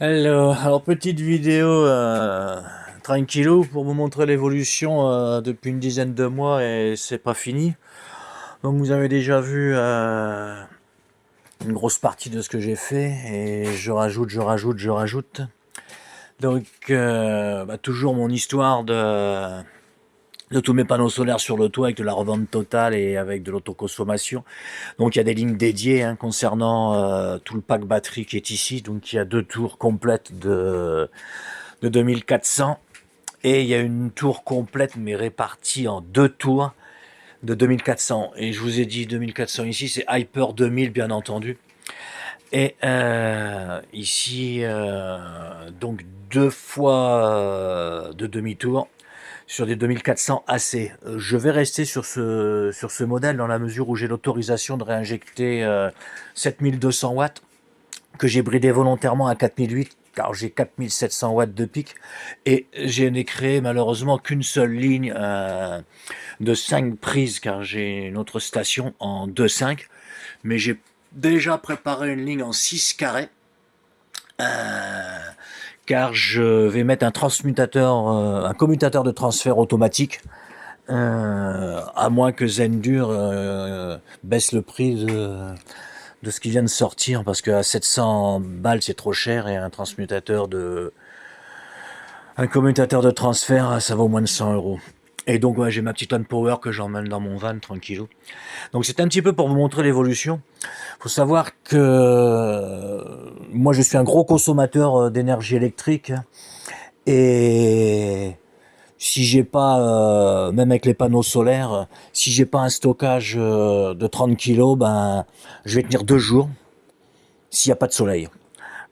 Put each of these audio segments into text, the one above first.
Alors, petite vidéo tranquillou pour vous montrer l'évolution depuis une dizaine de mois et c'est pas fini. Donc vous avez déjà vu une grosse partie de ce que j'ai fait et je rajoute. Donc toujours mon histoire de tous mes panneaux solaires sur le toit avec de la revente totale et avec de l'autoconsommation. Donc il y a des lignes dédiées concernant tout le pack batterie qui est ici. Donc il y a deux tours complètes de 2400 et il y a une tour complète mais répartie en deux tours de 2400. Et je vous ai dit 2400 ici, c'est Hyper 2000 bien entendu. Et ici, donc deux fois de demi-tour sur des 2400 AC. Je vais rester sur ce modèle dans la mesure où j'ai l'autorisation de réinjecter 7200 watts que j'ai bridé volontairement à 4008 car j'ai 4700 watts de pic et je n'ai créé malheureusement qu'une seule ligne de 5 prises car j'ai une autre station en 2.5 mais j'ai déjà préparé une ligne en 6 carrés car je vais mettre un transmutateur, un commutateur de transfert automatique à moins que Zendur baisse le prix de ce qui vient de sortir parce qu'à 700 balles c'est trop cher et un commutateur de transfert ça vaut moins de 100 euros. Et donc ouais, j'ai ma petite Land Power que j'emmène dans mon van tranquillou. Donc c'est un petit peu pour vous montrer l'évolution. Faut savoir que moi je suis un gros consommateur d'énergie électrique et si j'ai pas, même avec les panneaux solaires, si j'ai pas un stockage de 30 kilos, ben je vais tenir 2 jours s'il n'y a pas de soleil.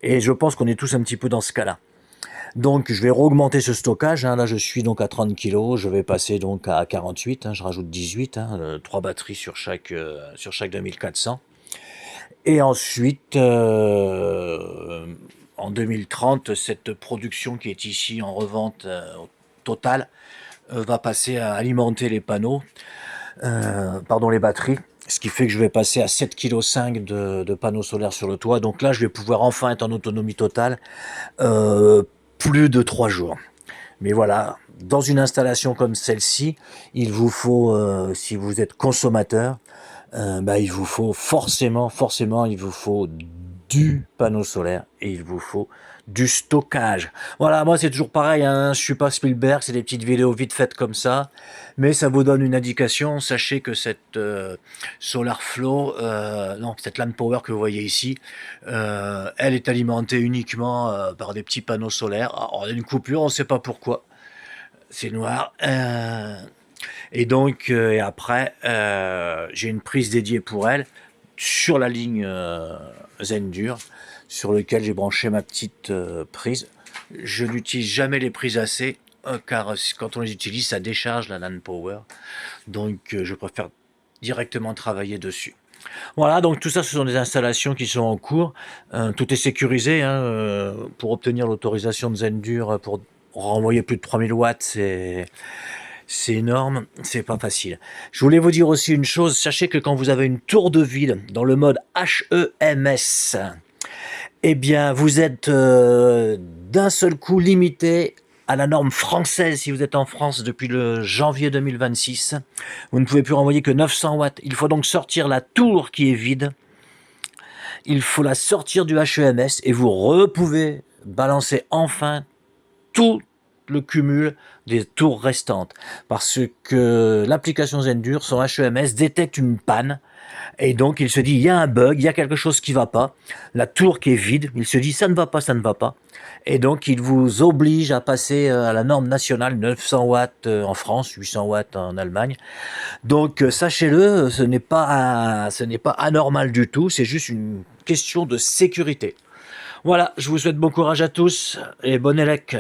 Et je pense qu'on est tous un petit peu dans ce cas-là. Donc je vais augmenter ce stockage, là je suis donc à 30 kg, je vais passer donc à 48, je rajoute 18, 3 batteries sur chaque 2400. Et ensuite, en 2030, cette production qui est ici en revente totale va passer à alimenter les panneaux, les batteries. Ce qui fait que je vais passer à 7,5 kg de panneaux solaires sur le toit. Donc là, je vais pouvoir enfin être en autonomie totale. Plus de 3 jours. Mais voilà, dans une installation comme celle-ci, il vous faut, si vous êtes consommateur, il vous faut forcément, il vous faut du panneau solaire et il vous faut du stockage. Voilà, moi c'est toujours pareil, je suis pas Spielberg, c'est des petites vidéos vite faites comme ça, mais ça vous donne une indication. Sachez que cette SolarFlow, non, cette Land Power que vous voyez ici, elle est alimentée uniquement par des petits panneaux solaires. Alors, on a une coupure, on ne sait pas pourquoi, c'est noir. Et donc, et après, j'ai une prise dédiée pour elle sur la ligne Zendur, sur lequel j'ai branché ma petite prise. Je n'utilise jamais les prises AC, car quand on les utilise, ça décharge la LAN Power. Donc, je préfère directement travailler dessus. Voilà, donc tout ça, ce sont des installations qui sont en cours. Tout est sécurisé pour obtenir l'autorisation de Zendur pour renvoyer plus de 3000 watts. C'est énorme, c'est pas facile. Je voulais vous dire aussi une chose, sachez que quand vous avez une tour de vide dans le mode HEMS, eh bien vous êtes d'un seul coup limité à la norme française si vous êtes en France depuis le janvier 2026. Vous ne pouvez plus renvoyer que 900 watts. Il faut donc sortir la tour qui est vide. Il faut la sortir du HEMS et vous pouvez balancer enfin tout le cumul des tours restantes. Parce que l'application Zendur, son HEMS, détecte une panne et donc il se dit il y a un bug, il y a quelque chose qui ne va pas. La tour qui est vide, il se dit ça ne va pas, ça ne va pas. Et donc il vous oblige à passer à la norme nationale, 900 watts en France, 800 watts en Allemagne. Donc sachez-le, ce n'est pas anormal du tout, c'est juste une question de sécurité. Voilà, je vous souhaite bon courage à tous et bon élec.